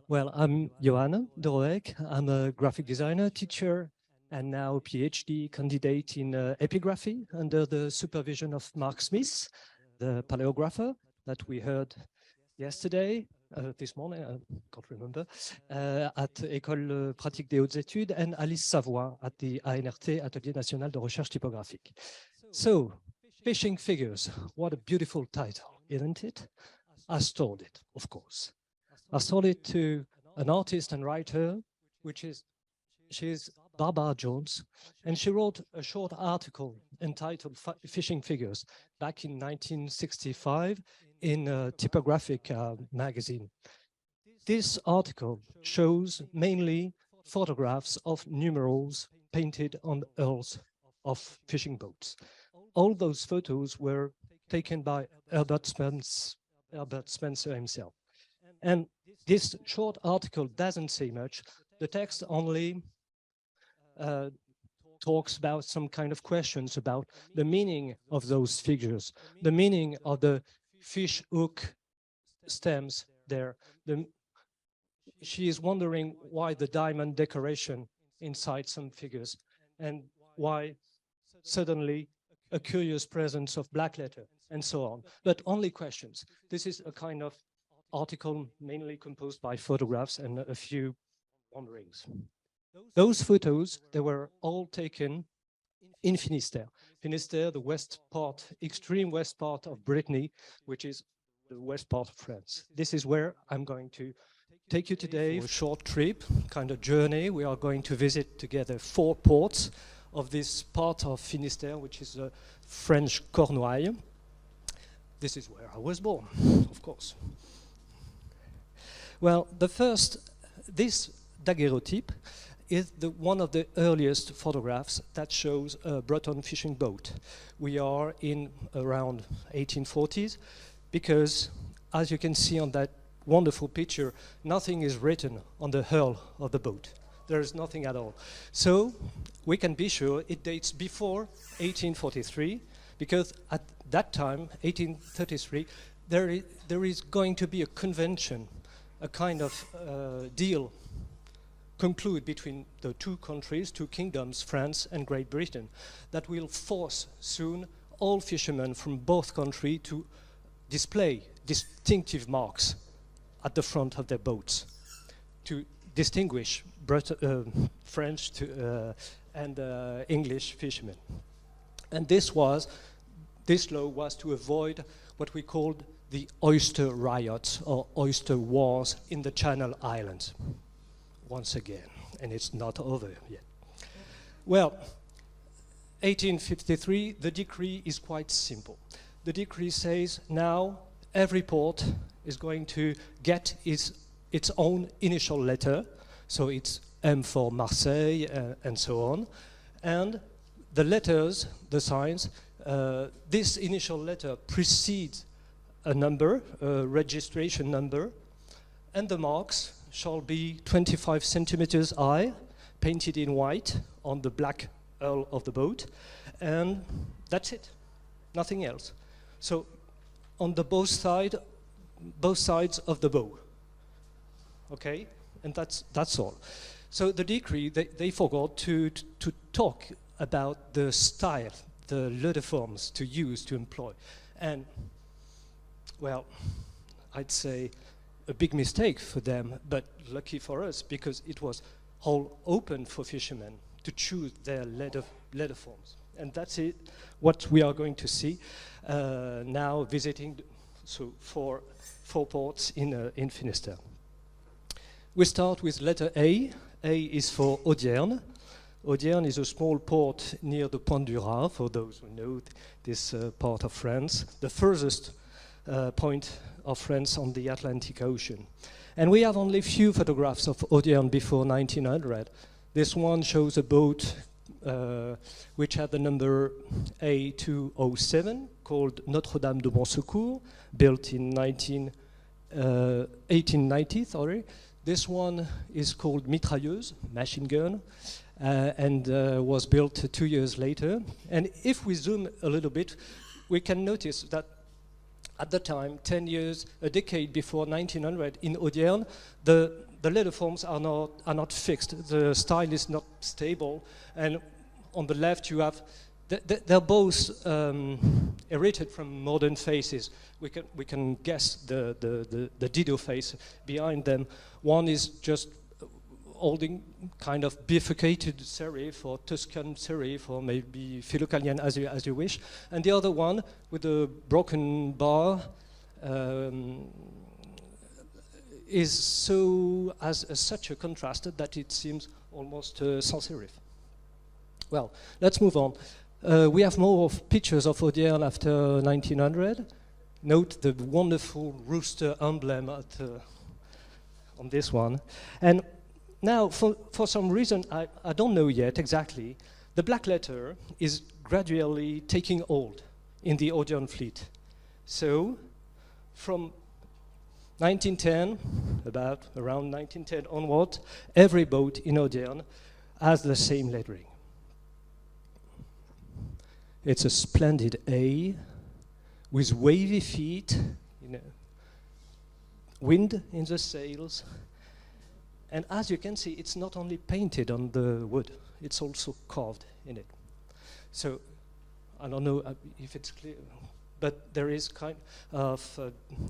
Well, I'm Johanne de Roek. I'm a graphic designer, teacher, and now PhD candidate in epigraphy under the supervision of Mark Smith, the paleographer that we heard yesterday, this morning, I can't remember, at École Pratique des Hautes Études, and Alice Savoie at the ANRT, Atelier National de Recherche Typographique. So, Fishing Figures, what a beautiful title, isn't it? I stole it, of course. I sold it to an artist and writer, she's Barbara Jones, and she wrote a short article entitled Fishing Figures back in 1965 in a typographic magazine. This article shows mainly photographs of numerals painted on the hulls of fishing boats. All those photos were taken by Herbert Spencer himself. And this short article doesn't say much. The text only talks about some kind of questions about the meaning of those figures, the meaning of the fish hook stems there. She is wondering why the diamond decoration inside some figures and why suddenly a curious presence of Blackletter and so on, but only questions. This is a kind of article mainly composed by photographs and a few wanderings. Those photos, they were all taken in Finistère. Finistère, the west part, extreme west part of Brittany, which is the west part of France. This is where I'm going to take you today for a short trip, kind of journey. We are going to visit together 4 ports of this part of Finistère, which is the French Cornouailles. This is where I was born, of course. Well, this daguerreotype is one of the earliest photographs that shows a Breton fishing boat. We are in around 1840s because, as you can see on that wonderful picture, nothing is written on the hull of the boat. There is nothing at all. So we can be sure it dates before 1843, because at that time, 1833, there is going to be a convention, a kind of deal concluded between the 2 countries, 2 kingdoms, France and Great Britain, that will force soon all fishermen from both countries to display distinctive marks at the front of their boats to distinguish French and English fishermen. And this law was to avoid what we called the oyster riots or oyster wars in the Channel Islands, once again, and it's not over yet. Well, 1853, the decree is quite simple. The decree says now every port is going to get its own initial letter, so it's M for Marseille and so on, and the letters, the signs, this initial letter precedes a number, a registration number, and the marks shall be 25 centimeters high, painted in white on the black hull of the boat, and that's it, nothing else. So on the both sides of the bow, okay, and that's all. So the decree, they forgot to talk about the style, the letter forms to use, to employ, and well, I'd say a big mistake for them, but lucky for us because it was all open for fishermen to choose their letter forms. And that's it, what we are going to see now visiting four ports in Finistère. We start with letter A. A is for Audierne. Audierne is a small port near the Point du Raz, for those who know this part of France, the furthest point of France on the Atlantic Ocean. And we have only few photographs of Audierne before 1900. This one shows a boat which had the number A207, called Notre-Dame de Bonsecours, built in 1890. This one is called Mitrailleuse, machine gun, and was built 2 years later. And if we zoom a little bit, we can notice that at the time, 10 years, a decade before 1900, in Audierne, the the letter forms are not fixed. The style is not stable, and on the left you have they're both inherited from modern faces. We can guess the Dido face behind them. One is just holding kind of bifurcated serif or Tuscan serif or maybe Philocalian as you wish, and the other one with a broken bar is such a contrast that it seems almost sans serif. Well, let's move on. We have more of pictures of Audierne after 1900. Note the wonderful rooster emblem on this one. And now, for some reason, I don't know yet exactly, the Blackletter is gradually taking hold in the Audierne fleet. So, from 1910, around 1910 onward, every boat in Audierne has the same lettering. It's a splendid A with wavy feet, wind in the sails. And as you can see, it's not only painted on the wood, it's also carved in it. So, I don't know if it's clear, but there is kind of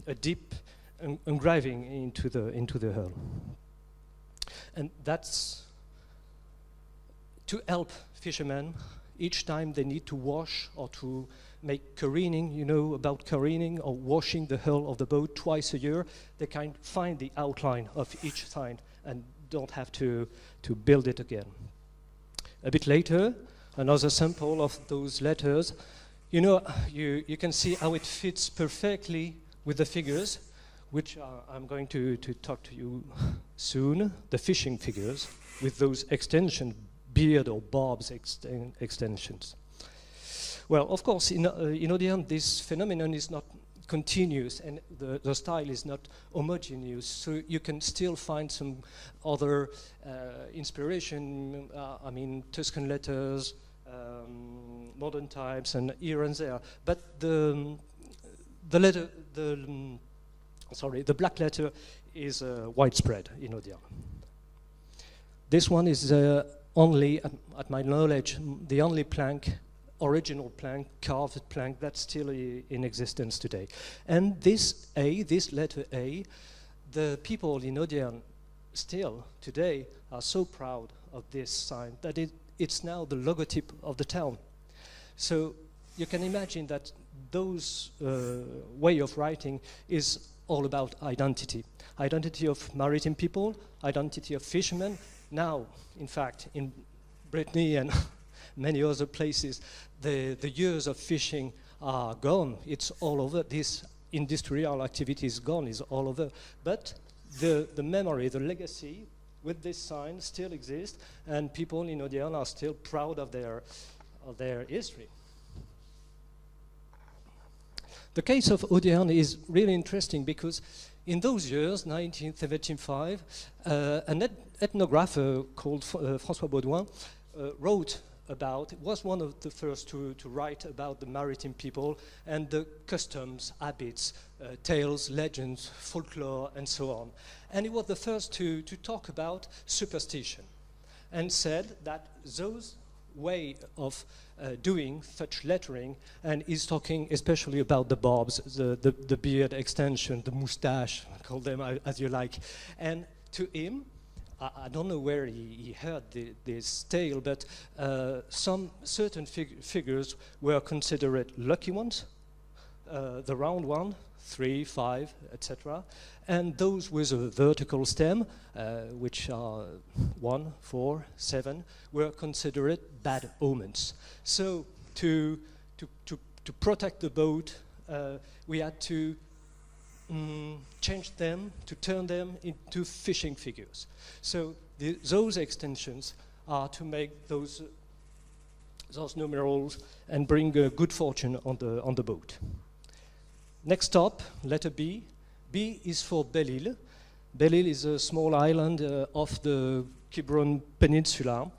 a deep engraving into the hull. And that's to help fishermen each time they need to wash or to make careening, you know about careening or washing the hull of the boat twice a year, they can find the outline of each sign and don't have to build it again. A bit later, another sample of those letters. You know, you can see how it fits perfectly with the figures, which I'm going to talk to you soon, the fishing figures with those extension beard or barbs extensions. Well, of course, in Audierne, this phenomenon is not continuous and the style is not homogeneous, so you can still find some other inspiration, I mean, Tuscan letters, modern types, and here and there. But the Blackletter is widespread in Audierne. This one is only, at my knowledge, the only original plank, carved plank that's still in existence today. And this letter A, the people in Audierne still today are so proud of this sign that it's now the logotype of the town. So you can imagine that those way of writing is all about identity. Identity of maritime people, identity of fishermen. Now, in fact, in Brittany and many other places, the years of fishing are gone. It's all over. This industrial activity is gone, is all over. But the memory, the legacy with this sign still exists, and people in Audierne are still proud of their history. The case of Audierne is really interesting because in those years, 1975, an ethnographer called François Baudouin wrote about, was one of the first to write about the maritime people and the customs, habits, tales, legends, folklore, and so on. And he was the first to talk about superstition and said that those way of doing such lettering, and he's talking especially about the barbs, the beard extension, the moustache, call them as you like. And to him, I don't know where he heard this tale, but some certain figures were considered lucky ones, the round one, 3, 5, etc. And those with a vertical stem, which are 1, 4, 7, were considered bad omens. So to protect the boat, we had to change them, to turn them into fishing figures. So those extensions are to make those numerals and bring good fortune on the boat. Next stop, letter B. B is for Belle-Île. Belle-Île is a small island off the Quiberon Peninsula,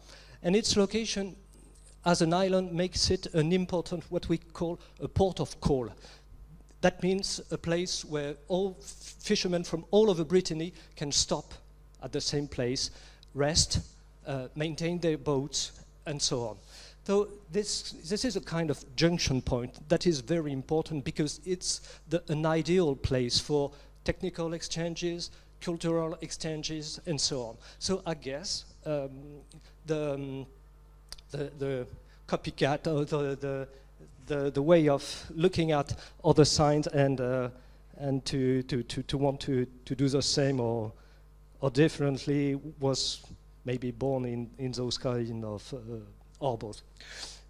and its location as an island makes it an important, what we call a port of call. That means a place where all fishermen from all over Brittany can stop at the same place, rest, maintain their boats, and so on. So this is a kind of junction point that is very important because it's an ideal place for technical exchanges, cultural exchanges, and so on. So I guess the copycat or the way of looking at other signs and to want to do the same or differently was maybe born in those kind of harbors.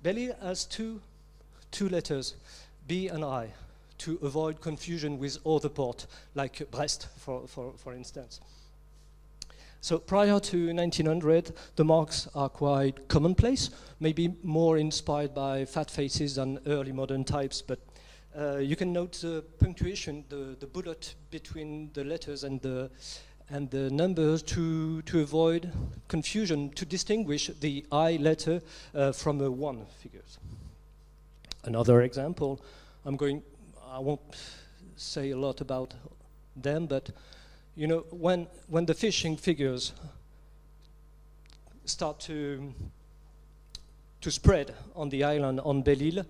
Belle-Île has two letters, B and I, to avoid confusion with other port, like Brest, for instance. So prior to 1900, the marks are quite commonplace, maybe more inspired by fat faces than early modern types, but you can note the punctuation, the bullet between the letters and the numbers to avoid confusion, to distinguish the I letter from a 1 figures. Another example, I won't say a lot about them, but you know, when the fishing figures start to spread on the island on Belle-Île,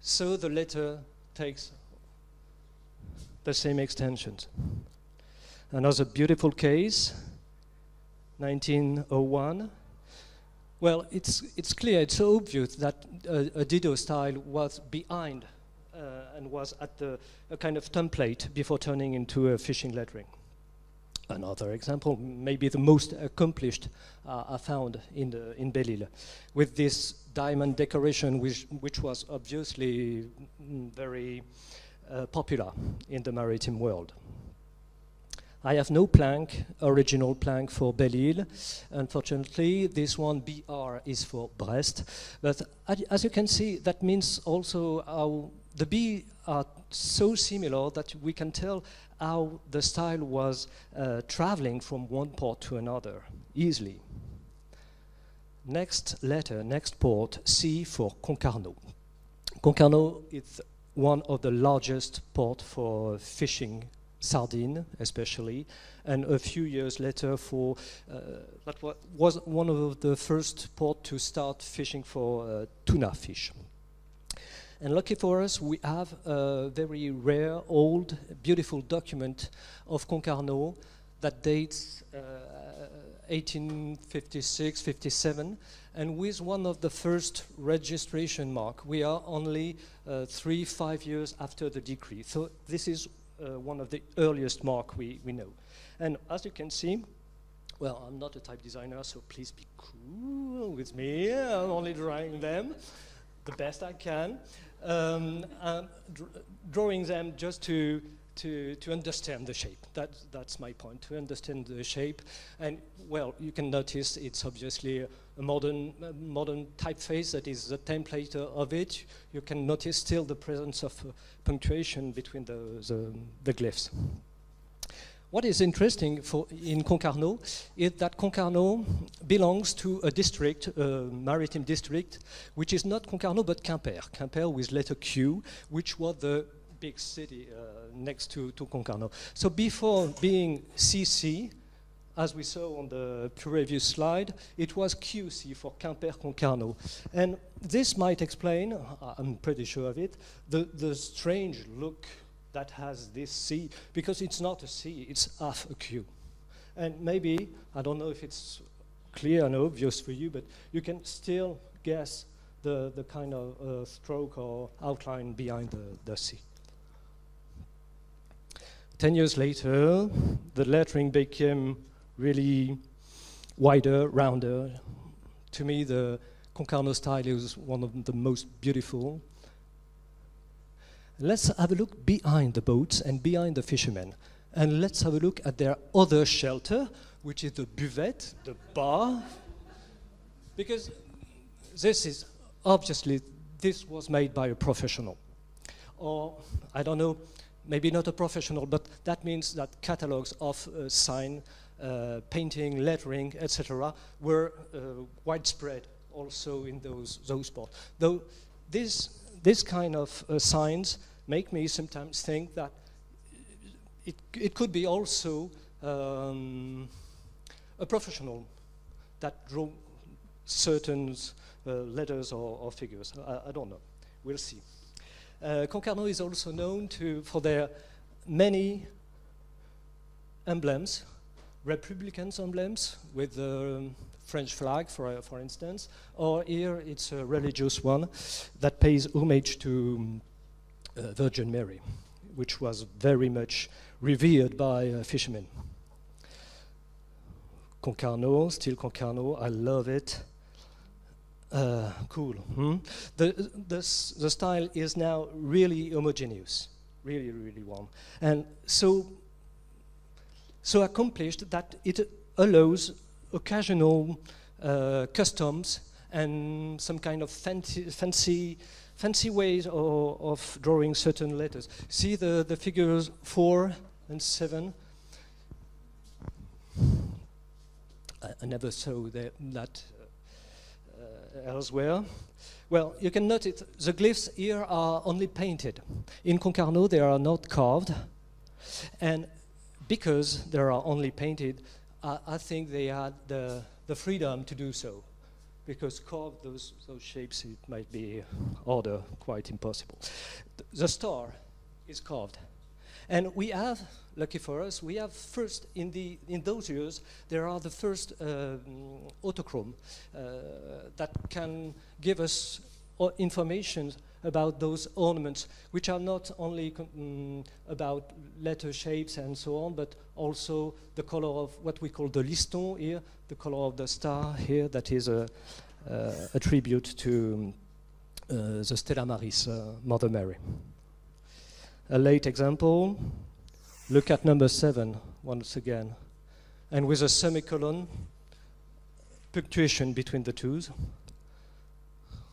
so the letter takes the same extensions. Another beautiful case, 1901. Well, it's clear, it's so obvious that a Dido style was behind and was at a kind of template before turning into a fishing lettering. Another example, maybe the most accomplished, I found in Belle-Île, with this diamond decoration, which was obviously very popular in the maritime world. I have no original plank for Belle-Île. Unfortunately, this one BR is for Brest. But as you can see, that means also how the B are so similar that we can tell how the style was traveling from one port to another easily. Next letter, next port, C for Concarneau. Concarneau is one of the largest ports for fishing sardine, especially, and a few years later that was one of the first ports to start fishing for tuna fish. And lucky for us, we have a very rare, old, beautiful document of Concarneau that dates 1856-57, and with one of the first registration mark. We are only 3-5 years after the decree. So this is one of the earliest mark we know. And as you can see, well, I'm not a type designer, so please be cool with me. I'm only drawing them the best I can. Drawing them just to understand the shape. That's my point, to understand the shape. And well, you can notice it's obviously a modern typeface that is the template of it. You can notice still the presence of punctuation between the glyphs. What is interesting in Concarneau is that Concarneau belongs to a district, a maritime district, which is not Concarneau but Quimper. Quimper with letter Q, which was the big city next to Concarneau. So before being CC, as we saw on the previous slide, it was QC for Quimper-Concarneau. And this might explain, I'm pretty sure of it, the strange look that has this C, because it's not a C, it's half a Q. And maybe, I don't know if it's clear and obvious for you, but you can still guess the kind of stroke or outline behind the C. 10 years later, the lettering became really wider, rounder. To me, the Concarneau style is one of the most beautiful. Let's have a look behind the boats and behind the fishermen. And let's have a look at their other shelter, which is the buvette, the bar. Because this is, obviously, this was made by a professional. Or, I don't know, maybe not a professional, but that means that catalogs of sign, painting, lettering, etc., were widespread also in those ports. Though this kind of signs make me sometimes think that it could be also a professional that draw certain letters or figures. I don't know. We'll see. Concarneau is also known for their many emblems, Republican emblems with the French flag, for instance, or here it's a religious one that pays homage to Virgin Mary, which was very much revered by fishermen. Concarneau, still Concarneau, I love it. Cool. The style is now really homogeneous, really warm, and so accomplished that it allows occasional customs and some kind of fancy ways of drawing certain letters. See the figures 4 and 7. I never saw that elsewhere. Well, you can notice the glyphs here are only painted. In Concarneau, they are not carved, and because they are only painted, I think they had the freedom to do so, because carve those shapes, it might be harder, quite impossible. The star is carved, and we have, lucky for us, we have first in those years there are the first autochrome that can give us information about those ornaments, which are not only about letter shapes and so on, but also the color of what we call the liston here, the color of the star here, that is a tribute to the Stella Maris, Mother Mary. A late example, look at number 7 once again, and with a semicolon, punctuation between the twos.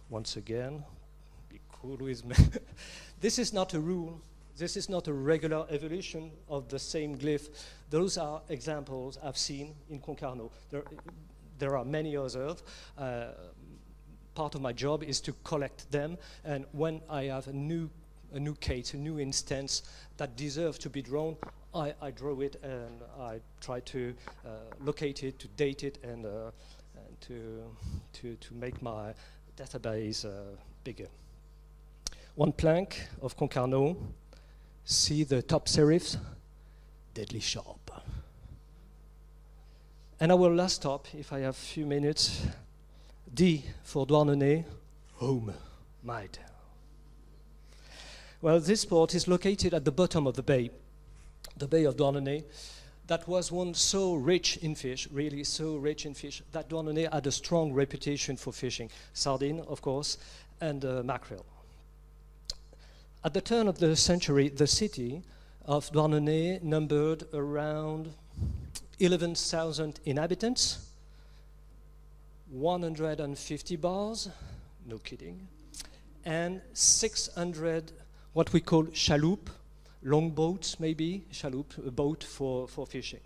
Once again, be cool with me. This is not a rule. This is not a regular evolution of the same glyph. Those are examples I've seen in Concarneau. There are many others. Part of my job is to collect them, and when I have a new case, a new instance that deserves to be drawn, I draw it and I try to locate it, to date it, and to make my database bigger. One plank of Concarneau, see the top serifs, deadly sharp. And our last stop, if I have a few minutes, D for Douarnenez, home, my town. Well, this port is located at the bottom of the bay of Douarnenez. That was once so rich in fish, really so rich in fish, that Douarnenez had a strong reputation for fishing. Sardine, of course, and mackerel. At the turn of the century, the city of Douarnenez numbered around 11,000 inhabitants, 150 bars, no kidding, and 600 what we call chaloupe, long boats maybe, chaloupe, a boat for fishing.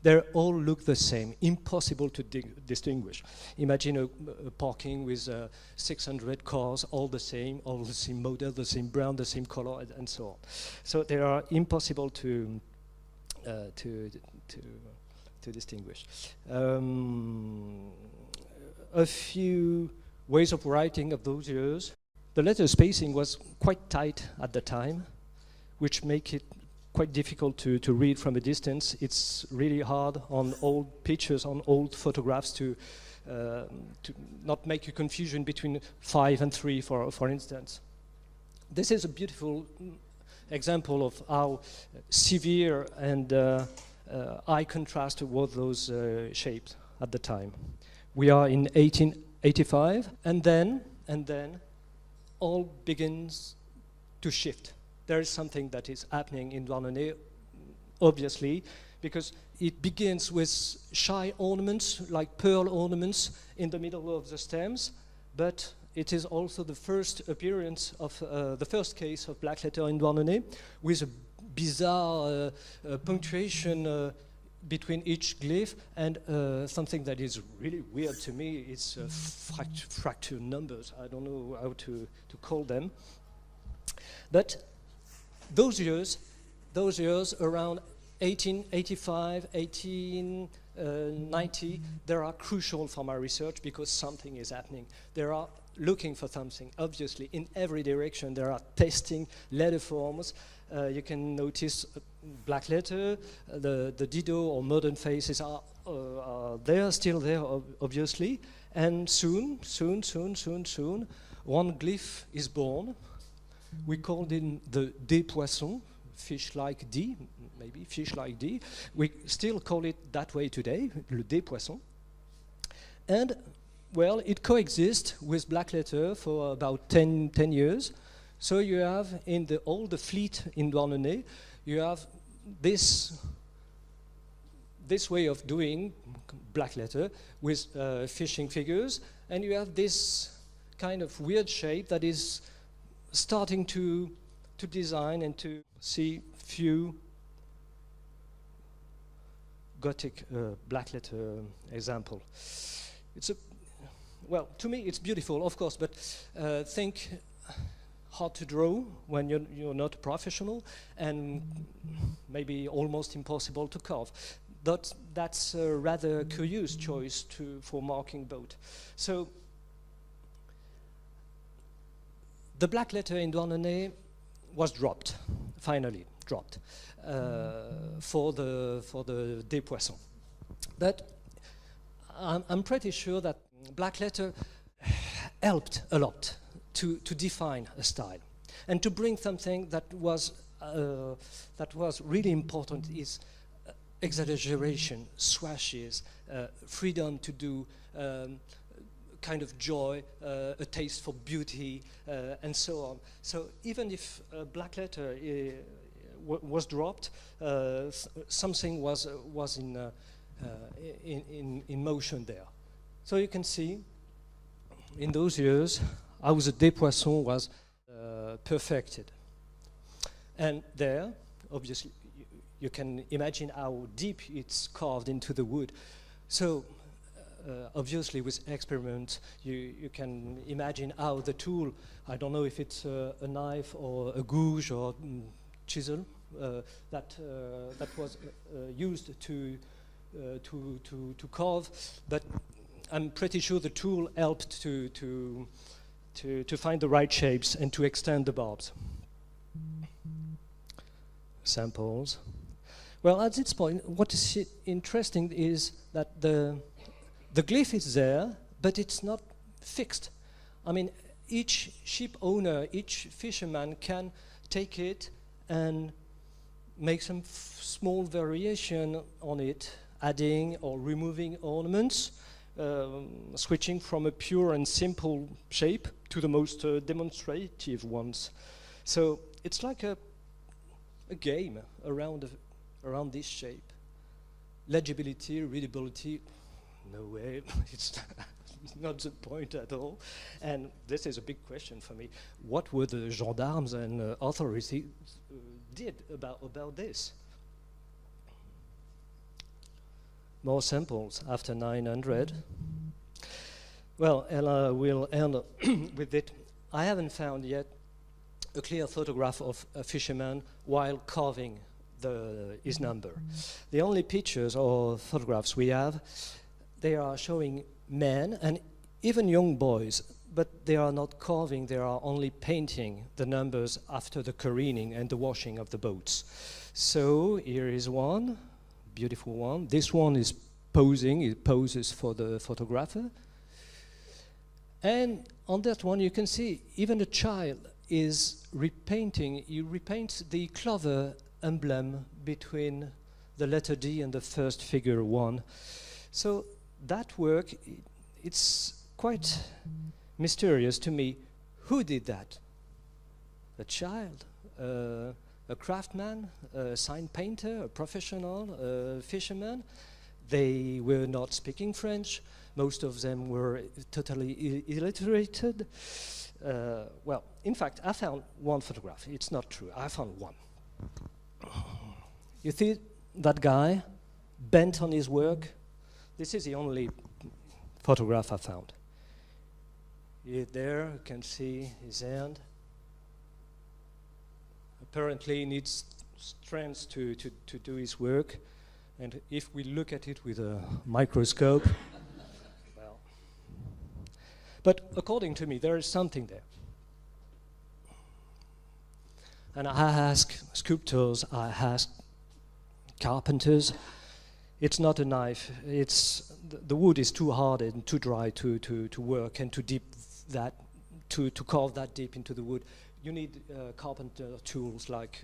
They all look the same, impossible to distinguish. Imagine a parking with 600 cars, all the same model, the same brand, the same color, and so on. So they are impossible to distinguish. A few ways of writing of those years. The letter spacing was quite tight at the time, which make it quite difficult to read from a distance. It's really hard on old pictures, on old photographs to not make a confusion between 5 and 3, for instance. This is a beautiful example of how severe and high contrast were those shapes at the time. We are in 1885, and then all begins to shift. There is something that is happening in Douarnenez, obviously, because it begins with shy ornaments, like pearl ornaments, in the middle of the stems, but it is also the first appearance of the first case of Blackletter in Douarnenez, with a bizarre punctuation between each glyph, and something that is really weird to me is fracture numbers. I don't know how to call them. But those years around 1885, 1890, they are crucial for my research because something is happening. They are looking for something, obviously, in every direction. They are testing letter forms. You can notice Blackletter, the Dido or modern faces are there, still there, obviously. And soon, one glyph is born. We called it the des poissons, fish like D, maybe fish like D. We still call it that way today, le des poissons. And, well, it coexists with Blackletter for about 10 years. So you have in all the fleet in Douarnenez, you have this way of doing Blackletter with fishing figures, and you have this kind of weird shape that is starting to design and to see few Gothic Blackletter example. Well, to me it's beautiful, of course, but think hard to draw when you're not a professional, and maybe almost impossible to carve. But that's a rather curious choice for marking boat. So the Blackletter in Douarnenez was dropped, finally dropped, for the des poissons. But I'm pretty sure that Blackletter helped a lot to define a style and to bring something that was really important is exaggeration, swashes, freedom to do kind of joy, a taste for beauty, and so on. So even if Blackletter was dropped, something was in motion there. So you can see in those years how the des poissons was perfected. And there, obviously, you can imagine how deep it's carved into the wood. So obviously with experiment, you can imagine how the tool, I don't know if it's a knife or a gouge or chisel, that was used to carve, but I'm pretty sure the tool helped to find the right shapes and to extend the barbs. Samples. Well, at this point, what is interesting is that the glyph is there, but it's not fixed. I mean, each ship owner, each fisherman can take it and make some small variation on it, adding or removing ornaments, switching from a pure and simple shape to the most demonstrative ones. So it's like a game around this shape. Legibility, readability, no way, it's not the point at all. And this is a big question for me. What were the gendarmes and authorities did about this? More samples after 900. Well, and I will end with it. I haven't found yet a clear photograph of a fisherman while carving his number. The only pictures or photographs we have, they are showing men and even young boys, but they are not carving, they are only painting the numbers after the careening and the washing of the boats. So here is one, beautiful one. This one is posing, it poses for the photographer. And on that one you can see even a child is repainting, he repaints the clover emblem between the letter D and the first figure 1. So that work, it's quite mysterious to me. Who did that? A child, a craftsman, a sign painter, a professional, a fisherman? They were not speaking French. Most of them were totally illiterated. Well, in fact, I found one photograph. It's not true. I found one. You see that guy bent on his work? This is the only photograph I found. There you can see his hand. Apparently he needs strands to do his work. And if we look at it with a microscope, well. But according to me, there is something there. And I ask sculptors, I ask carpenters, it's not a knife, it's the wood is too hard and too dry to work and to deep that, to carve that deep into the wood. You need carpenter tools like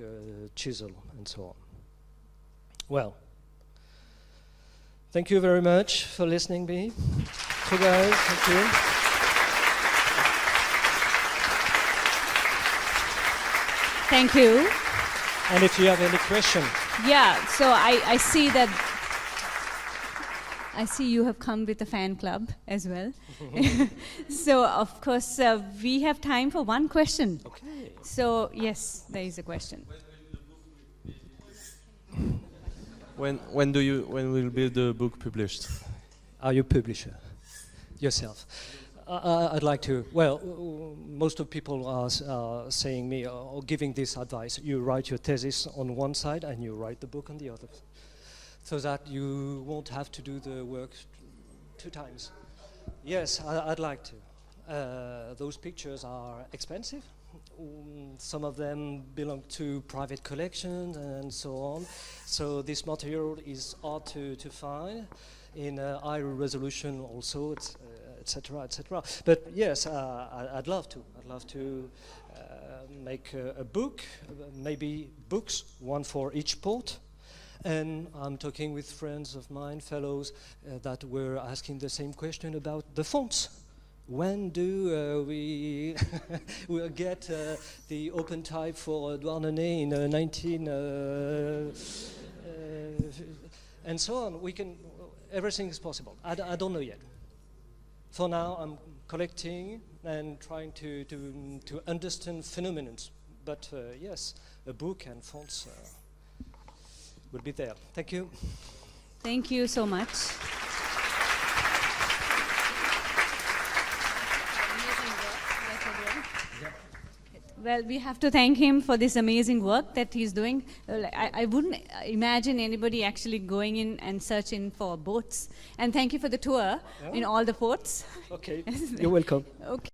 chisel and so on. Well, thank you very much for listening to me. So guys, thank you. Thank you. And if you have any question. Yeah, so I see that, I see you have come with a fan club as well. So of course we have time for one question. Okay. So yes, there is a question. When will be the book published? Are you publisher yourself? I'd like to. Well, most of people are saying me or giving this advice. You write your thesis on one side and you write the book on the other, so that you won't have to do the work 2 times. Yes, I'd like to. Those pictures are expensive. Some of them belong to private collections and so on. So this material is hard to find in high resolution also, etc., etc. But yes, I'd love to. I'd love to make a book, maybe books, one for each port. And I'm talking with friends of mine, fellows, that were asking the same question about the fonts. When do we we'll get the open type for Douarnenez in 19 and so on? We can. Everything is possible. I don't know yet. For now, I'm collecting and trying to understand phenomena. But yes, a book and fonts will be there. Thank you. Thank you so much. Well, we have to thank him for this amazing work that he's doing. I wouldn't imagine anybody actually going in and searching for boats. And thank you for the tour in all the ports. Okay, you're welcome. Okay.